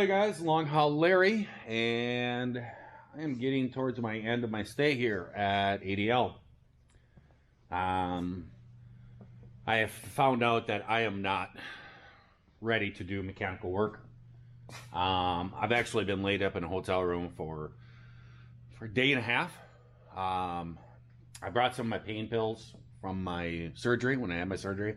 Hey guys, Long Haul Larry, and I am getting towards my end of my stay here at ADL. Um, I have found out that I am not ready to do mechanical work. I've actually been laid up in a hotel room for a day and a half. I brought some of my pain pills from my surgery when I had my surgery.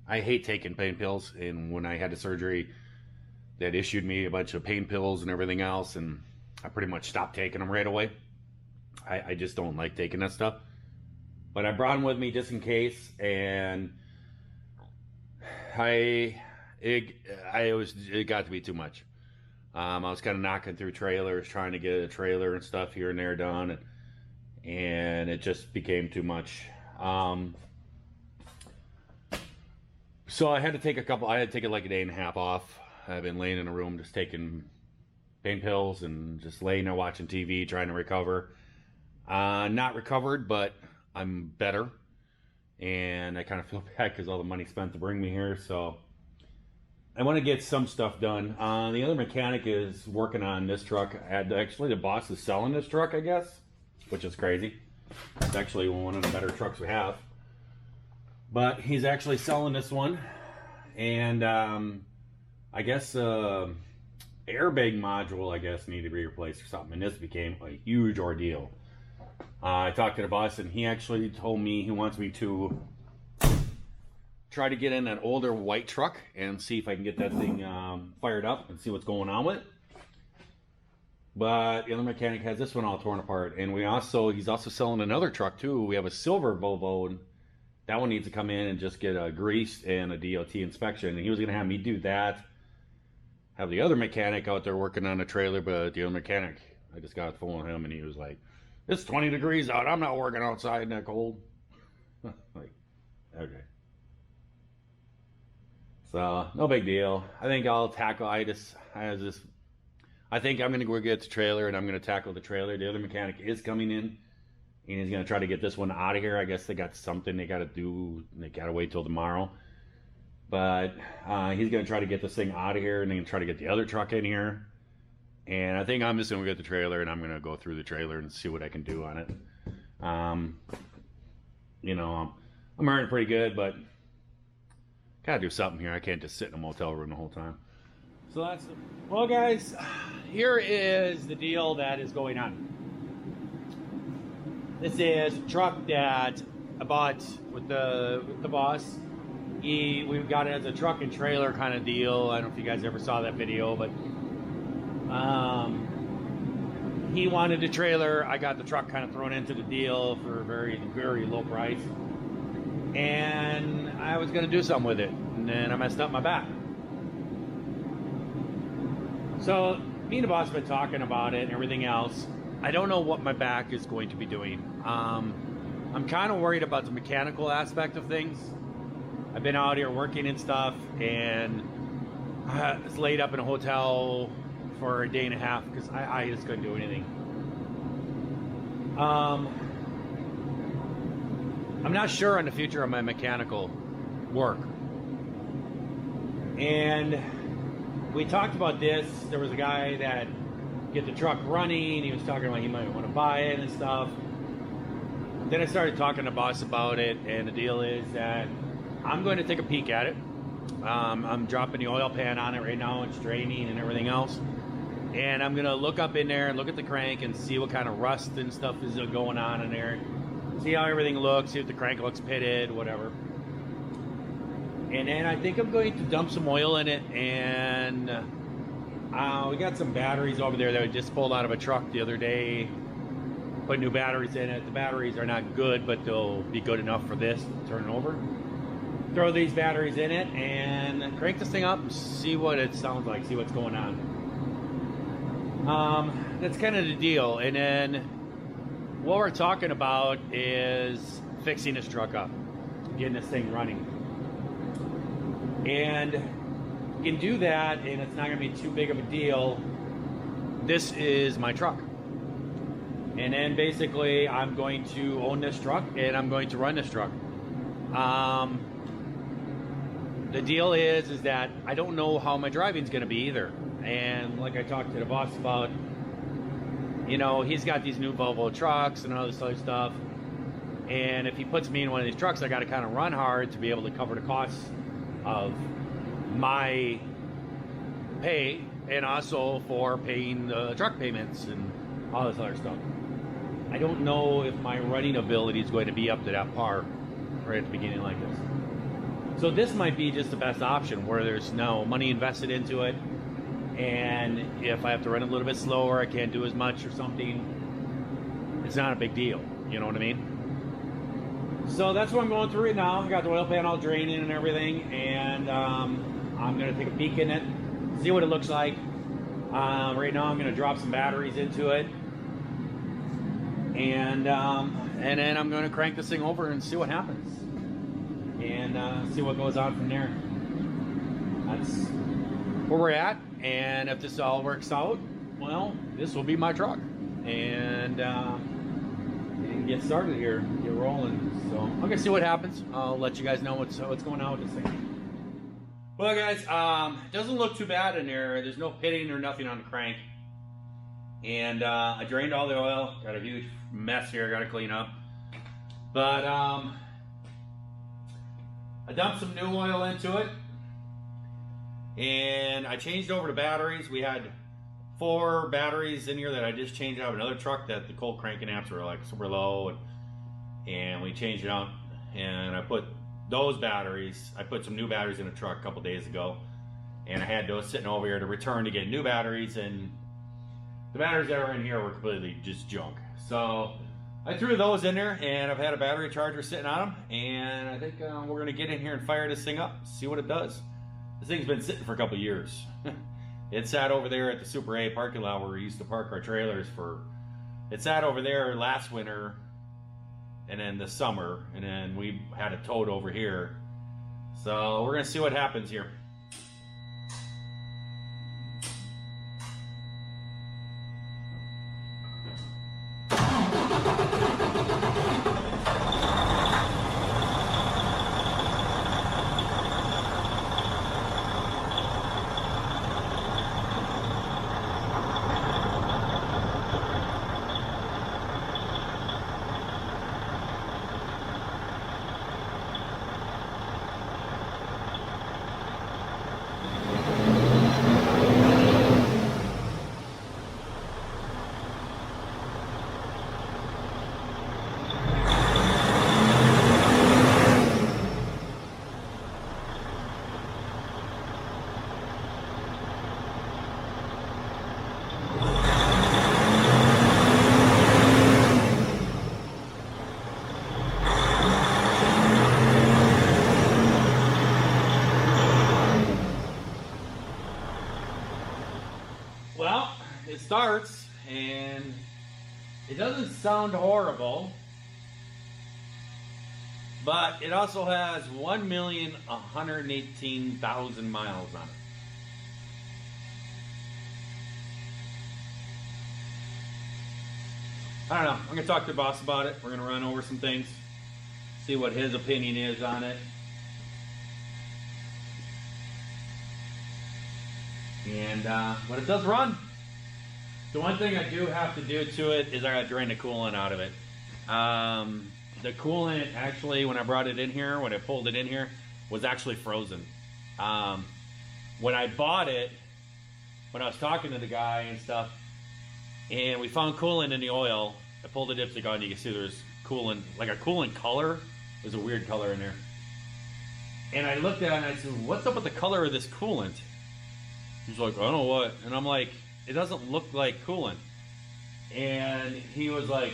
I hate taking pain pills, and when I had the surgery, that issued me a bunch of pain pills and everything else, and I pretty much stopped taking them right away. I just don't like taking that stuff. But I brought them with me just in case, and it got to be too much. I was kind of knocking through trailers, trying to get a trailer and stuff here and there done, and it just became too much. So I had to take like a day and a half off. I've been laying in a room just taking pain pills and just laying there watching TV, trying to recover. Not recovered, but I'm better. And I kind of feel bad because all the money spent to bring me here. So I want to get some stuff done. The other mechanic is working on this truck. Actually, the boss is selling this truck, I guess, which is crazy. It's actually one of the better trucks we have. But he's actually selling this one. And I guess airbag module, I guess, needed to be replaced or something, and this became a huge ordeal. I talked to the boss, and he actually told me he wants me to try to get in an older white truck and see if I can get that thing fired up and see what's going on with it. But the other mechanic has this one all torn apart, and he's also selling another truck too. We have a silver Volvo, and that one needs to come in and just get greased and a DOT inspection, and he was going to have me do that. Have the other mechanic out there working on a trailer, but the other mechanic, I just got a phone with him, and he was like, "It's 20 degrees out. I'm not working outside in that cold." Like, okay. So no big deal. I think I'll tackle. I think I'm gonna go get the trailer, and I'm gonna tackle the trailer. The other mechanic is coming in, and he's gonna try to get this one out of here. I guess they got something they got to do. They gotta wait till tomorrow. But he's going to try to get this thing out of here and then try to get the other truck in here. And I think I'm just going to get the trailer, and I'm going to go through the trailer and see what I can do on it. I'm earning pretty good, but got to do something here. I can't just sit in a motel room the whole time. So well, guys, here is the deal that is going on. This is a truck that I bought with the boss. We got it as a truck and trailer kind of deal. I don't know if you guys ever saw that video, but he wanted a trailer. I got the truck kind of thrown into the deal for a very, very low price. And I was going to do something with it, and then I messed up my back. So me and the boss have been talking about it and everything else. I don't know what my back is going to be doing. I'm kind of worried about the mechanical aspect of things. I've been out here working and stuff, and I was laid up in a hotel for a day and a half because I just couldn't do anything. I'm not sure on the future of my mechanical work. And we talked about this. There was a guy that get the truck running. He was talking about he might want to buy it and stuff. Then I started talking to the boss about it, and the deal is that I'm going to take a peek at it. I'm dropping the oil pan on it right now. It's draining and everything else. And I'm going to look up in there and look at the crank and see what kind of rust and stuff is going on in there. See how everything looks, see if the crank looks pitted, whatever. And then I think I'm going to dump some oil in it. And we got some batteries over there that we just pulled out of a truck the other day. Put new batteries in it. The batteries are not good, but they'll be good enough for this to turn over. Throw these batteries in it and crank this thing up and see what it sounds like, see what's going on. That's kind of the deal. And then what we're talking about is fixing this truck up, getting this thing running. And you can do that, and it's not going to be too big of a deal. This is my truck. And then basically I'm going to own this truck, and I'm going to run this truck. The deal is that I don't know how my driving's going to be either. And like I talked to the boss about, you know, he's got these new Volvo trucks and all this other stuff. And if he puts me in one of these trucks, I got to kind of run hard to be able to cover the costs of my pay, and also for paying the truck payments and all this other stuff. I don't know if my running ability is going to be up to that par right at the beginning like this. So this might be just the best option, where there's no money invested into it, and if I have to run a little bit slower, I can't do as much or something, it's not a big deal, you know what I mean? So that's what I'm going through right now. I got the oil pan all draining and everything, and I'm going to take a peek in it, see what it looks like. Right now I'm going to drop some batteries into it, and then I'm going to crank this thing over and see what happens, and see what goes on from there. That's where we're at, and if this all works out, well, this will be my truck, and get started here, get rolling. So I'm gonna see what happens. I'll let you guys know what's going on with this thing. Well, guys, it doesn't look too bad in there. There's no pitting or nothing on the crank, and I drained all the oil. Got a huge mess here. Got to clean up, but I dumped some new oil into it, and I changed over the batteries. We had 4 batteries in here that I just changed out of another truck that the cold cranking amps were like super low, and we changed it out, and I put those batteries, I put some new batteries in a truck a couple days ago, and I had those sitting over here to return to get new batteries, and the batteries that were in here were completely just junk. So I threw those in there, and I've had a battery charger sitting on them, and I think we're gonna get in here and fire this thing up, see what it does. This thing's been sitting for a couple years. It sat over there at the Super A parking lot where we used to park our trailers for. It sat over there last winter, and then this summer, and then we had it towed over here. So we're gonna see what happens here. Well, it starts, and it doesn't sound horrible, but it also has 1,118,000 miles on it. I don't know. I'm going to talk to the boss about it. We're going to run over some things, see what his opinion is on it. And but it does run. The one thing I do have to do to it is I got to drain the coolant out of it. The coolant, actually, when I brought it in here, when I pulled it in here, was actually frozen. When I bought it, when I was talking to the guy and stuff, and we found coolant in the oil, I pulled the dipstick on, and you can see there's coolant, like a coolant color. There's a weird color in there. And I looked at it and I said, what's up with the color of this coolant? He's like, I don't know what. And I'm like, it doesn't look like coolant. And he was like,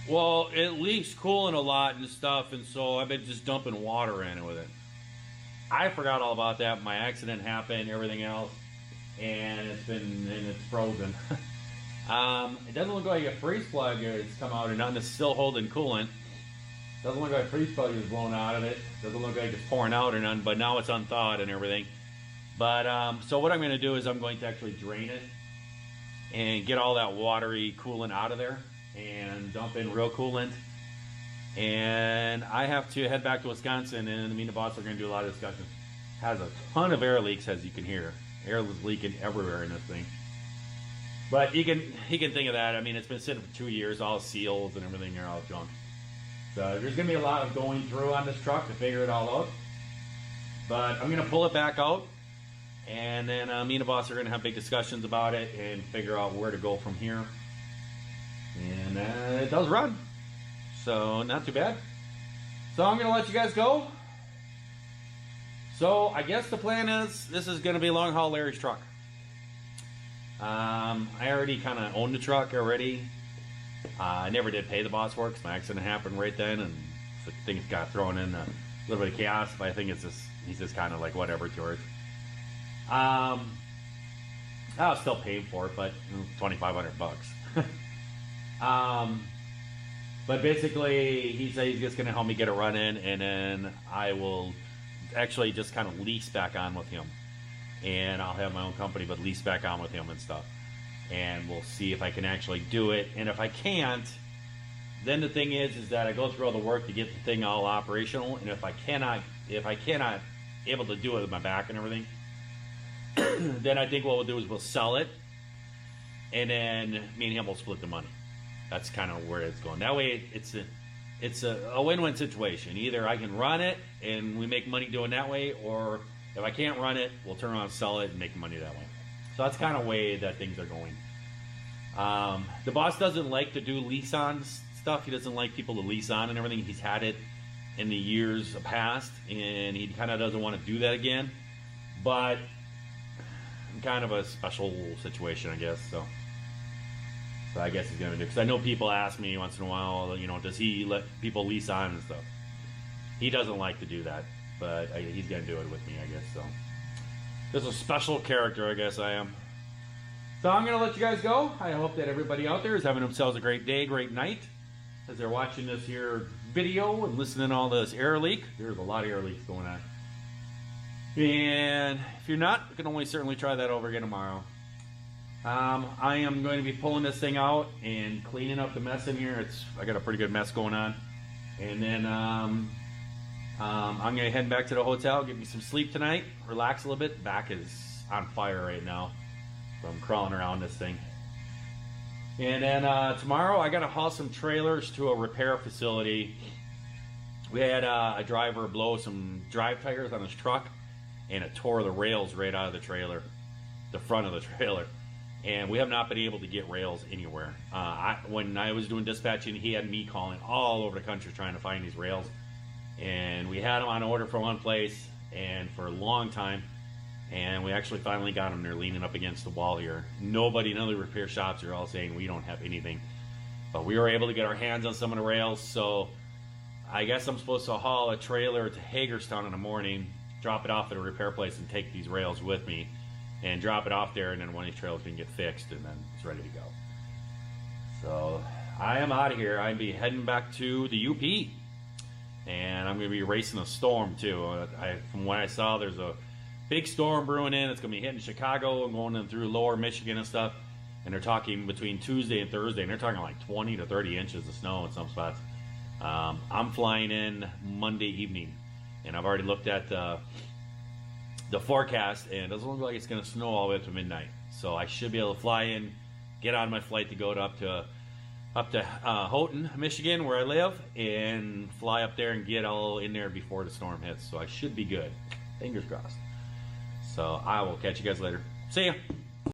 well, it leaks coolant a lot and stuff, and so I've been just dumping water in it with it. I forgot all about that. My accident happened, everything else, and it's frozen. It doesn't look like a freeze plug has come out or nothing. It's still holding coolant. Doesn't look like a freeze plug is blown out of it. Doesn't look like it's pouring out or nothing, but now it's unthawed and everything. But so what I'm going to do is I'm going to actually drain it and get all that watery coolant out of there and dump in real coolant. And I have to head back to Wisconsin, and me and the boss are going to do a lot of discussion. Has a ton of air leaks, as you can hear, Air was leaking everywhere in this thing. But he can think of that. I mean, it's been sitting for 2 years, all seals and everything are all junk. So there's gonna be a lot of going through on this truck to figure it all out. But I'm gonna pull it back out, and then me and the boss are gonna have big discussions about it and figure out where to go from here. And it does run, so not too bad. So I'm gonna let you guys go. So I guess the plan is this is gonna be long haul Larry's truck. I already kind of owned the truck already. I never did pay the boss for it because my accident happened right then, and so things got thrown in a little bit of chaos. But I think it's just he's just kind of like whatever to it. I was still paying for it, but $2,500. But basically, he said he's just gonna help me get a run in, and then I will actually just kind of lease back on with him, and I'll have my own company, but lease back on with him and stuff. And we'll see if I can actually do it. And if I can't, then the thing is that I go through all the work to get the thing all operational. And if I cannot able to do it with my back and everything, then I think what we'll do is we'll sell it, and then me and him will split the money. That's kind of where it's going. That way, it's a win-win situation. Either I can run it and we make money doing that way, or if I can't run it, we'll turn around and sell it and make money that way. So that's kind of the way that things are going. The boss doesn't like to do lease on stuff. He doesn't like people to lease on and everything. He's had it in the years past, and he kind of doesn't want to do that again. But kind of a special situation, I guess. So I guess he's going to do, because I know people ask me once in a while, you know, does he let people lease on and stuff? He doesn't like to do that, but he's going to do it with me, I guess. So there's a special character, I guess I am. So I'm going to let you guys go. I hope that everybody out there is having themselves a great day, great night, as they're watching this here video and listening to all this air leak. There's a lot of air leaks going on. And if you're not, you can only certainly try that over again tomorrow. I am going to be pulling this thing out and cleaning up the mess in here. I got a pretty good mess going on. And then I'm going to head back to the hotel, get me some sleep tonight, relax a little bit. Back is on fire right now from crawling around this thing. And then tomorrow I got to haul some trailers to a repair facility. We had a driver blow some drive tires on his truck, and it tore the rails right out of the trailer, the front of the trailer. And we have not been able to get rails anywhere. When I was doing dispatching, he had me calling all over the country trying to find these rails. And we had them on order for one place and for a long time. And we actually finally got them. They're leaning up against the wall here. Nobody, none of the repair shops are all saying we don't have anything. But we were able to get our hands on some of the rails. So I guess I'm supposed to haul a trailer to Hagerstown in the morning, drop it off at a repair place, and take these rails with me and drop it off there, and then one of these trailers can get fixed, and then it's ready to go. So I am out of here. I'll be heading back to the UP, and I'm going to be racing a storm too. From what I saw, there's a big storm brewing in. It's going to be hitting Chicago and going in through lower Michigan and stuff, and they're talking between Tuesday and Thursday, and they're talking like 20 to 30 inches of snow in some spots. I'm flying in Monday evening, and I've already looked at the forecast, and it doesn't look like it's going to snow all the way up to midnight. So I should be able to fly in, get on my flight to go up to Houghton, Michigan, where I live, and fly up there and get all in there before the storm hits. So I should be good. Fingers crossed. So I will catch you guys later. See ya.